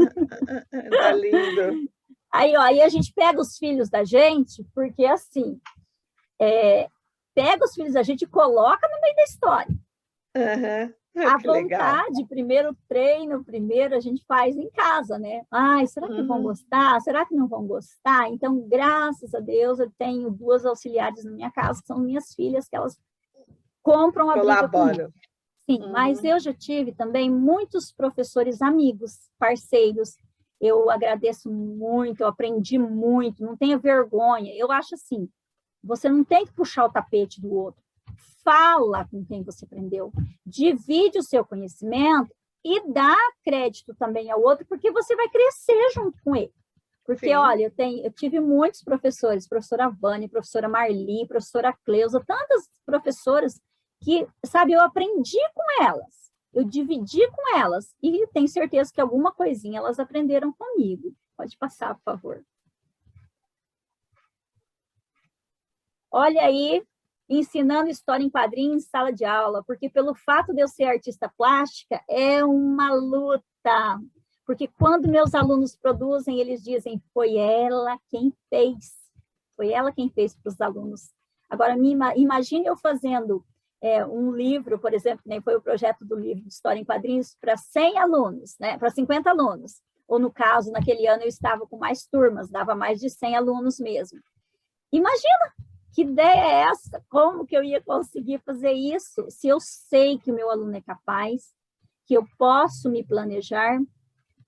Tá lindo. Aí a gente pega os filhos da gente, porque, assim, pega os filhos da gente e coloca no meio da história. Uhum. A Que legal. vontade, primeiro treino, primeiro a gente faz em casa, né? Ai, será que vão gostar? Será que não vão gostar? Então, graças a Deus, eu tenho 2 auxiliares na minha casa, que são minhas filhas, que elas compram a briga comigo. Sim, mas eu já tive também muitos professores amigos, parceiros. Eu agradeço muito, eu aprendi muito, não tenha vergonha. Eu acho assim, você não tem que puxar o tapete do outro. Fala com quem você aprendeu, divide o seu conhecimento e dá crédito também ao outro, porque você vai crescer junto com ele. Porque, sim, olha, eu tive muitos professores, professora Vânia, professora Marli, professora Cleusa, tantas professoras que, sabe, eu aprendi com elas, eu dividi com elas, e tenho certeza que alguma coisinha elas aprenderam comigo. Pode passar, por favor. Olha aí, ensinando história em quadrinhos em sala de aula, porque pelo fato de eu ser artista plástica, é uma luta. Porque quando meus alunos produzem, eles dizem, foi ela quem fez. Foi ela quem fez para os alunos. Agora, imagine eu fazendo um livro, por exemplo, nem foi o projeto do livro de História em Quadrinhos, para 100 alunos, né? Para 50 alunos. Ou, no caso, naquele ano eu estava com mais turmas, dava mais de 100 alunos mesmo. Imagina! Que ideia é essa? Como que eu ia conseguir fazer isso? Se eu sei que o meu aluno é capaz, que eu posso me planejar,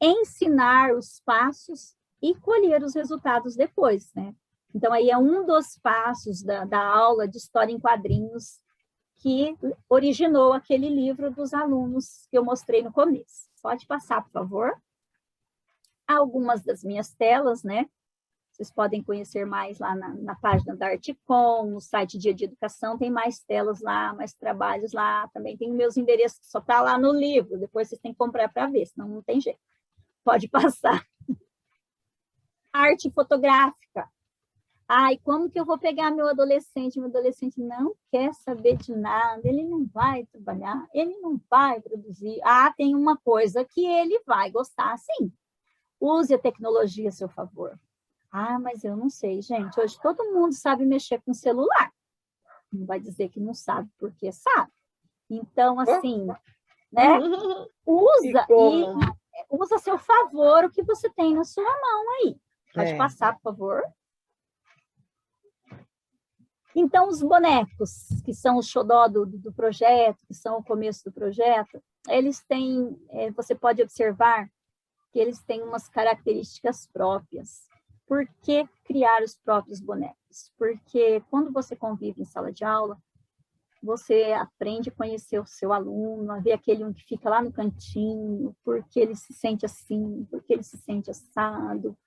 ensinar os passos e colher os resultados depois, né? Então, aí é um dos passos da aula de História em Quadrinhos que originou aquele livro dos alunos que eu mostrei no começo. Pode passar, por favor. Algumas das minhas telas, né? Vocês podem conhecer mais lá na página da Articom, no site Dia de Educação, tem mais telas lá, mais trabalhos lá, também tem meus endereços, só está lá no livro, depois vocês têm que comprar para ver, senão não tem jeito. Pode passar. Arte fotográfica. Ai, como que eu vou pegar meu adolescente? Meu adolescente não quer saber de nada, ele não vai trabalhar, ele não vai produzir. Ah, tem uma coisa que ele vai gostar, sim. Use a tecnologia a seu favor. Ah, mas eu não sei, gente. Hoje todo mundo sabe mexer com celular. Não vai dizer que não sabe, porque sabe. Então, assim, né? Usa a seu favor o que você tem na sua mão aí. Pode passar, por favor. Então, os bonecos, que são o xodó do projeto, que são o começo do projeto, eles têm, você pode observar que eles têm umas características próprias. Por que criar os próprios bonecos? Porque quando você convive em sala de aula, você aprende a conhecer o seu aluno, a ver aquele um que fica lá no cantinho, porque ele se sente assim, porque ele se sente assado.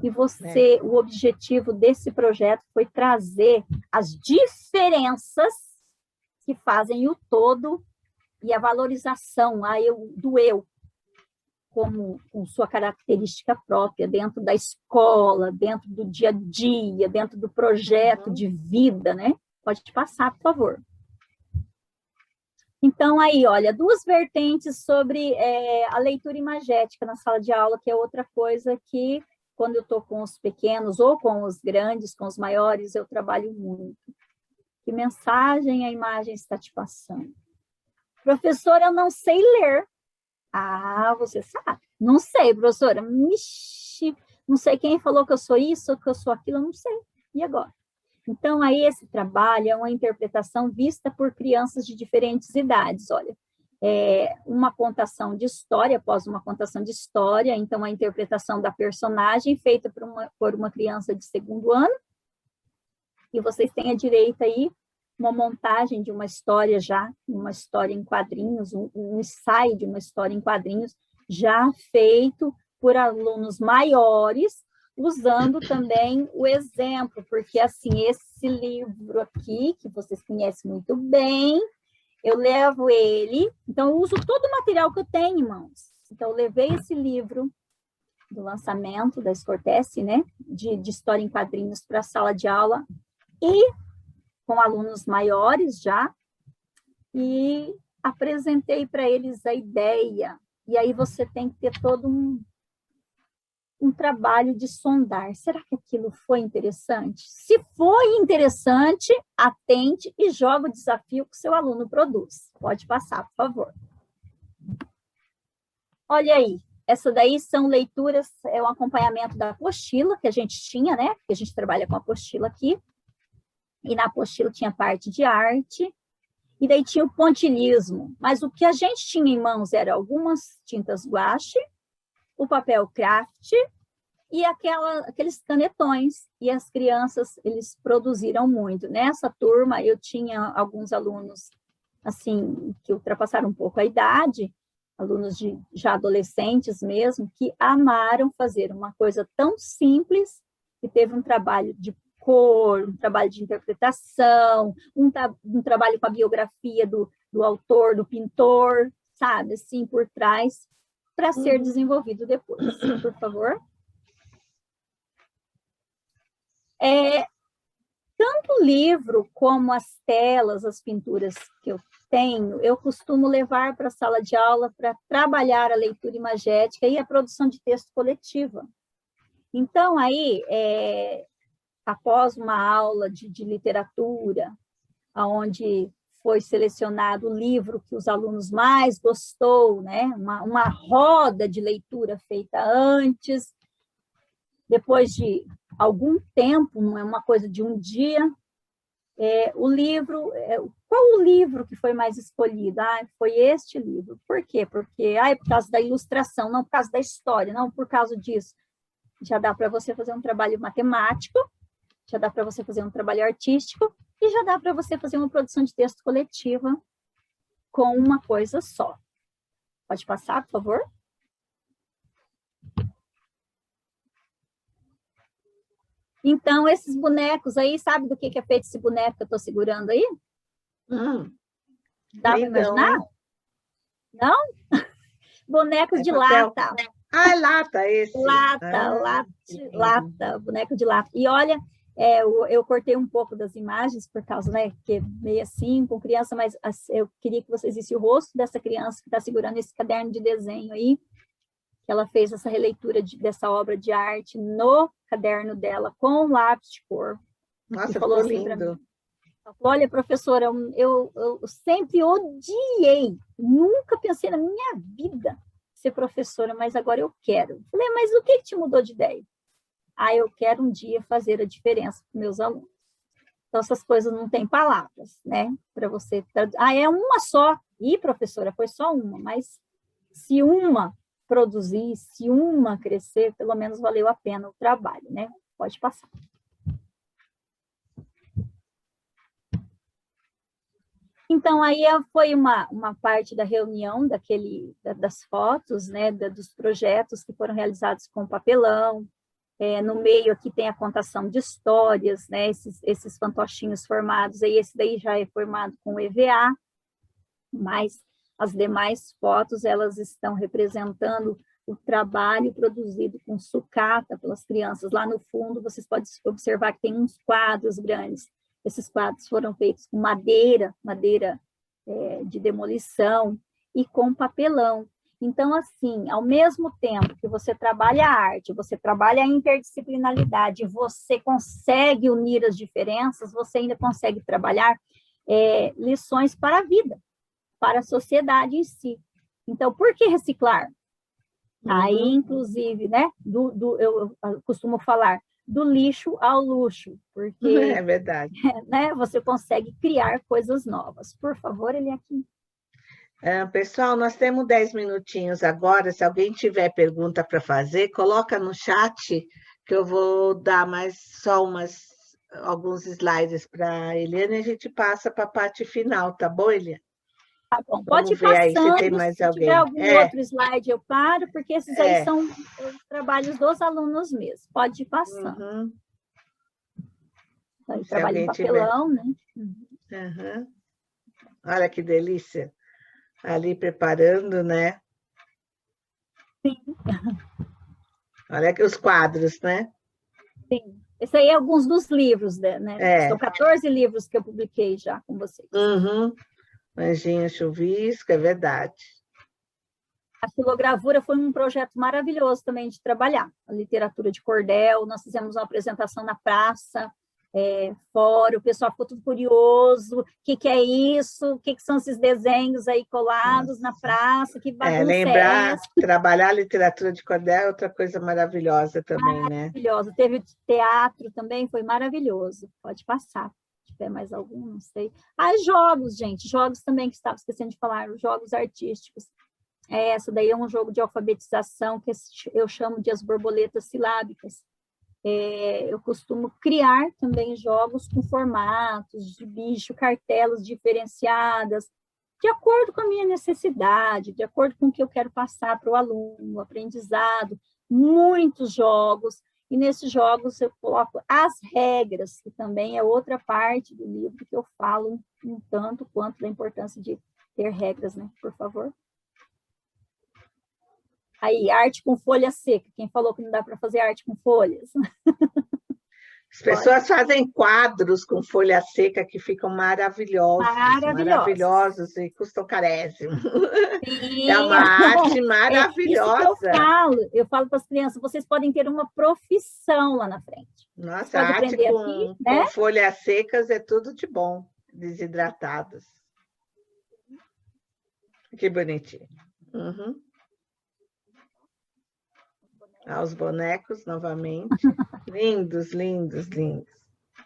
E você, o objetivo desse projeto foi trazer as diferenças que fazem o todo e a valorização do eu, com sua característica própria, dentro da escola, dentro do dia a dia, dentro do projeto de vida, né? Pode passar, por favor. Então, aí, olha, 2 vertentes sobre a leitura imagética na sala de aula, que é outra coisa que, quando eu estou com os pequenos ou com os grandes, com os maiores, eu trabalho muito. Que mensagem a imagem está te passando? Professora, eu não sei ler. Ah, você sabe. Não sei, professora. Mixi, não sei quem falou que eu sou isso, que eu sou aquilo, eu não sei. E agora? Então, aí esse trabalho é uma interpretação vista por crianças de diferentes idades. Olha, uma contação de história, após uma contação de história, então a interpretação da personagem feita por uma criança de 2º ano. E vocês têm a direita aí uma montagem de uma história uma história em quadrinhos, um ensaio de uma história em quadrinhos, já feito por alunos maiores, usando também o exemplo, porque, assim, esse livro aqui, que vocês conhecem muito bem, eu levo ele, então eu uso todo o material que eu tenho em mãos. Então, eu levei esse livro do lançamento da Escortece, né, de história em quadrinhos para a sala de aula, e com alunos maiores já, e apresentei para eles a ideia. E aí você tem que ter todo um trabalho de sondar. Será que aquilo foi interessante? Se foi interessante, atente e joga o desafio que o seu aluno produz. Pode passar, por favor. Olha aí, essa daí são leituras, é um acompanhamento da apostila que a gente tinha, né? Que a gente trabalha com a apostila aqui. E na apostila tinha parte de arte, e daí tinha o pontilhismo. Mas o que a gente tinha em mãos era algumas tintas guache, o papel craft e aqueles canetões. E as crianças, eles produziram muito. Nessa turma, eu tinha alguns alunos, assim, que ultrapassaram um pouco a idade, alunos já adolescentes mesmo, que amaram fazer uma coisa tão simples, que teve um trabalho de cor, um trabalho de interpretação, um trabalho com a biografia do autor, do pintor, sabe, assim, por trás, para ser desenvolvido depois. Por favor. Tanto o livro como as telas, as pinturas que eu tenho, eu costumo levar para a sala de aula para trabalhar a leitura imagética e a produção de texto coletiva. Então, aí, após uma aula de literatura, onde foi selecionado o livro que os alunos mais gostou, né? Uma roda de leitura feita antes, depois de algum tempo, não é uma coisa de um dia, o livro, qual o livro que foi mais escolhido? Foi este livro. Por quê? Porque, é por causa da ilustração, não por causa da história, não por causa disso. Já dá para você fazer um trabalho matemático, já dá para você fazer um trabalho artístico e já dá para você fazer uma produção de texto coletiva com uma coisa só. Pode passar, por favor? Então, esses bonecos aí, sabe do que é feito esse boneco que eu estou segurando aí? Dá para imaginar? Não? Bonecos de lata. Lata, esse. Lata, boneco de lata. E olha, eu cortei um pouco das imagens por causa, né, que é meio assim, com criança, mas eu queria que vocês vissem o rosto dessa criança que está segurando esse caderno de desenho aí, que ela fez essa releitura dessa obra de arte no caderno dela, com lápis de cor. Nossa, ficou assim lindo. Ela falou, olha, professora, eu sempre odiei, nunca pensei na minha vida ser professora, mas agora eu quero. Falei, mas o que te mudou de ideia? Eu quero um dia fazer a diferença para meus alunos. Então, essas coisas não têm palavras, né? Para você... é uma só. E, professora, foi só uma, mas se uma produzir, se uma crescer, pelo menos valeu a pena o trabalho, né? Pode passar. Então, aí foi uma parte da reunião das fotos, né, dos projetos que foram realizados com papelão. No meio aqui tem a contação de histórias, né, esses fantochinhos formados, aí esse daí já é formado com EVA, mas as demais fotos, elas estão representando o trabalho produzido com sucata pelas crianças. Lá no fundo, vocês podem observar que tem uns quadros grandes. Esses quadros foram feitos com madeira de demolição e com papelão. Então, assim, ao mesmo tempo que você trabalha a arte, você trabalha a interdisciplinaridade, você consegue unir as diferenças, você ainda consegue trabalhar lições para a vida, para a sociedade em si. Então, por que reciclar? Aí, inclusive, né, eu costumo falar, do lixo ao luxo, porque é verdade. Né, você consegue criar coisas novas. Por favor, ele aqui. Pessoal, nós temos 10 minutinhos agora. Se alguém tiver pergunta para fazer, coloca no chat, que eu vou dar mais só alguns slides para a Eliane e a gente passa para a parte final, tá bom, Eliane? Tá bom, Vamos pode ir ver aí se tem passando, mais se tiver alguém. algum outro slide eu paro, porque esses aí É. são os trabalhos dos alunos mesmo, pode ir passando. Uhum. Aí, Se trabalho em alguém tiver. papelão, né? Uhum. Olha que delícia. Ali preparando, né? Sim. Olha aqui os quadros, né? Sim. Esse aí é alguns dos livros, né? É. São 14 livros que eu publiquei já com vocês. Uhum. Anjinho Chuvisco, é verdade. A xilogravura foi um projeto maravilhoso também de trabalhar. A literatura de cordel, nós fizemos uma apresentação na praça, fora, o pessoal ficou tudo curioso, o que é isso, o que são esses desenhos aí colados na praça, que bagunça lembrar, essa? trabalhar a literatura de cordel é outra coisa maravilhosa também, né? Maravilhosa. Teve teatro também, foi maravilhoso. Pode passar. Se tiver mais algum, não sei. Jogos, gente, jogos também que estava esquecendo de falar, os jogos artísticos. Essa daí é um jogo de alfabetização que eu chamo de as borboletas silábicas. Eu costumo criar também jogos com formatos de bicho, cartelas diferenciadas, de acordo com a minha necessidade, de acordo com o que eu quero passar para o aluno, o aprendizado, muitos jogos, e nesses jogos eu coloco as regras, que também é outra parte do livro que eu falo um tanto quanto da importância de ter regras, né? Por favor. Aí, arte com folha seca. Quem falou que não dá para fazer arte com folhas? As pessoas fazem quadros com folha seca que ficam maravilhosos e custam carésimo. Sim. É uma arte maravilhosa. Isso que eu falo para as crianças, vocês podem ter uma profissão lá na frente. Nossa, a arte com folhas secas é tudo de bom, desidratadas. Que bonitinho. Uhum. Os bonecos, novamente. Lindos, lindos, lindos.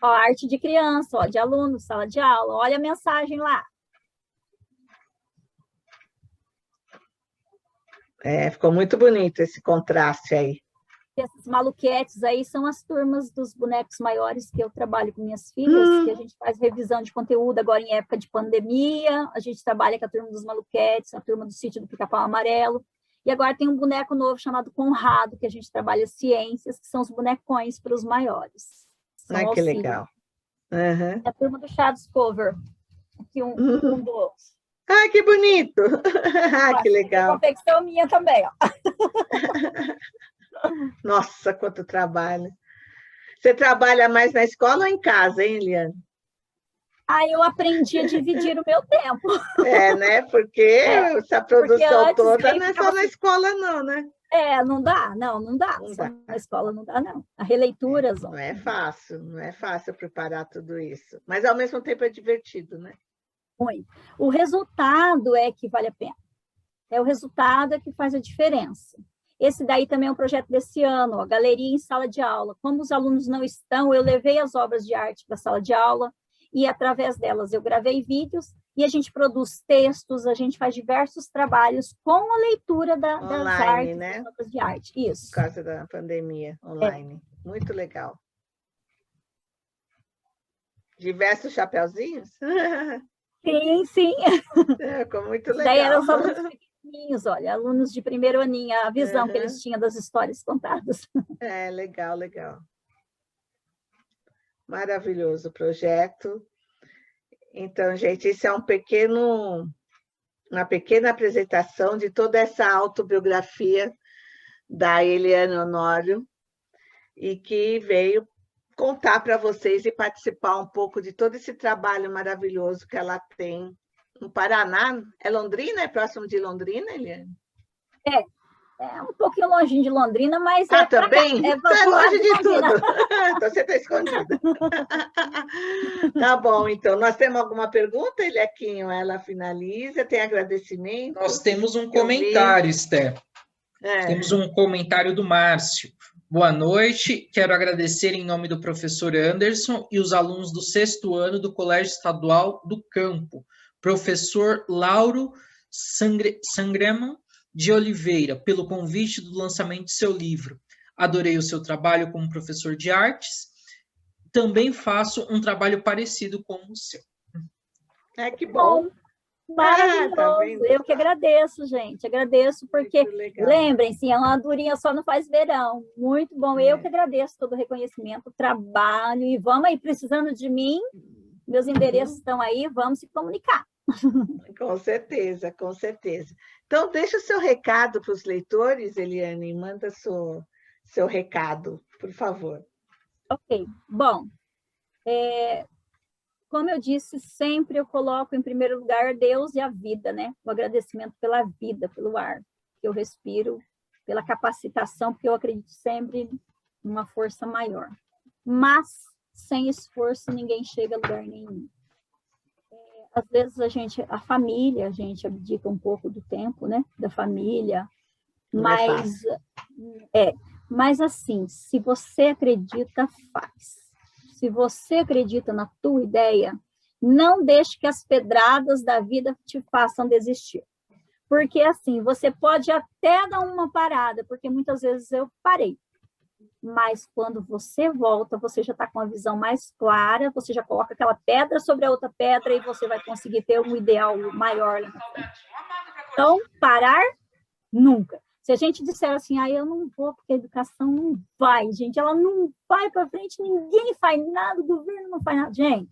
Arte de criança, de aluno, sala de aula. Olha a mensagem lá. Ficou muito bonito esse contraste aí. Esses maluquetes aí são as turmas dos bonecos maiores que eu trabalho com minhas filhas, que a gente faz revisão de conteúdo agora em época de pandemia. A gente trabalha com a turma dos maluquetes, a turma do sítio do Pica-Pau Amarelo. E agora tem um boneco novo chamado Conrado, que a gente trabalha ciências, que são os bonecões para os maiores. Que legal. Uhum. É a turma do Chaves Cover. Aqui um dos. Que bonito! Que legal. Confecção minha também, ó. Nossa, quanto trabalho. Você trabalha mais na escola ou em casa, hein, Eliane? Eu aprendi a dividir o meu tempo. Né? Porque essa produção toda não é só na escola, não, né? Não dá. Só na escola não dá, não. A releitura, não é fácil preparar tudo isso. Mas, ao mesmo tempo, é divertido, né? Muito. O resultado é que vale a pena. O resultado é que faz a diferença. Esse daí também é um projeto desse ano, a galeria em sala de aula. Como os alunos não estão, eu levei as obras de arte para a sala de aula e, através delas, eu gravei vídeos e a gente produz textos, a gente faz diversos trabalhos com a leitura das artes, né? das obras de arte. Isso. Por causa da pandemia, online. Muito legal. Diversos chapeuzinhos? Sim. Ficou muito legal. Daí eram os alunos pequenininhos, olha, alunos de primeiro aninho, a visão que eles tinham das histórias contadas. Legal. Maravilhoso o projeto. Então, gente, isso é uma pequena apresentação de toda essa autobiografia da Eliane Honório e que veio contar para vocês e participar um pouco de todo esse trabalho maravilhoso que ela tem no Paraná. É Londrina? É próximo de Londrina, Eliane? É um pouquinho longe de Londrina, mas também? É longe de tudo. Então você está escondida. Tá bom, então. Nós temos alguma pergunta, Eliaquinho? Ela finaliza, tem agradecimento? Nós temos um comentário, Esté. Temos um comentário do Márcio. Boa noite, quero agradecer em nome do professor Anderson e os alunos do 6º ano do Colégio Estadual do Campo, professor Lauro Sangrema de Oliveira, pelo convite do lançamento de seu livro. Adorei o seu trabalho como professor de artes. também faço um trabalho parecido com o seu. Que bom. Maravilhoso. Tá, eu que agradeço, gente. Agradeço porque, lembrem-se, uma andorinha só não faz verão. Muito bom. Eu que agradeço todo o reconhecimento, trabalho. E vamos aí, precisando de mim, meus endereços estão aí, vamos se comunicar. Com certeza, com certeza. Então, deixa o seu recado para os leitores, Eliane, manda seu recado, por favor. Ok. Bom, como eu disse, sempre eu coloco em primeiro lugar Deus e a vida, né? O agradecimento pela vida, pelo ar que eu respiro, pela capacitação, porque eu acredito sempre numa força maior. Mas, sem esforço, ninguém chega a lugar nenhum. Às vezes a família, a gente abdica um pouco do tempo, né? Da família, mas assim, se você acredita, faz. Se você acredita na tua ideia, não deixe que as pedradas da vida te façam desistir. Porque assim, você pode até dar uma parada, porque muitas vezes eu parei. Mas quando você volta, você já está com a visão mais clara, você já coloca aquela pedra sobre a outra pedra e você vai conseguir ter um ideal maior lá na frente. Então, parar, nunca. Se a gente disser assim, eu não vou porque a educação não vai, gente, ela não vai para frente, ninguém faz nada, o governo não faz nada. Gente,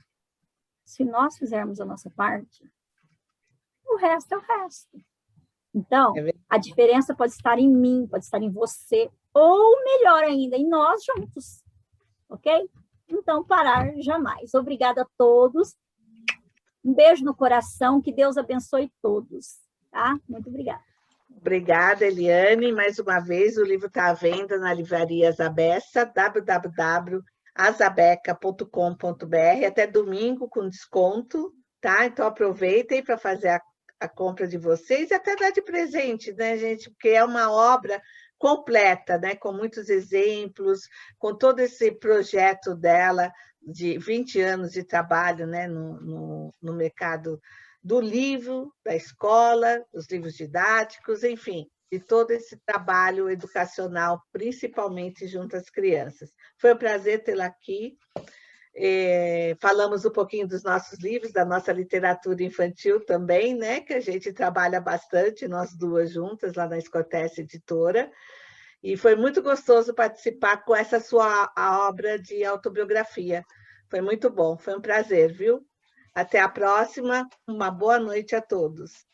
se nós fizermos a nossa parte, o resto é o resto. Então, a diferença pode estar em mim, pode estar em você, ou melhor ainda, em nós juntos, ok? Então, parar jamais. Obrigada a todos. Um beijo no coração, que Deus abençoe todos, tá? Muito obrigada. Obrigada, Eliane. Mais uma vez, o livro está à venda na Livraria Asabeca, www.asabeca.com.br, até domingo com desconto, tá? Então, aproveitem para fazer a compra de vocês e até dar de presente, né, gente? Porque é uma obra completa, né? Com muitos exemplos, com todo esse projeto dela de 20 anos de trabalho, né? no mercado do livro, da escola, dos livros didáticos, enfim, de todo esse trabalho educacional, principalmente junto às crianças. Foi um prazer tê-la aqui. Falamos um pouquinho dos nossos livros, da nossa literatura infantil também, né? Que a gente trabalha bastante, nós duas juntas, lá na Escotesse Editora. E foi muito gostoso participar com essa sua obra de autobiografia. Foi muito bom, foi um prazer, viu? Até a próxima, uma boa noite a todos.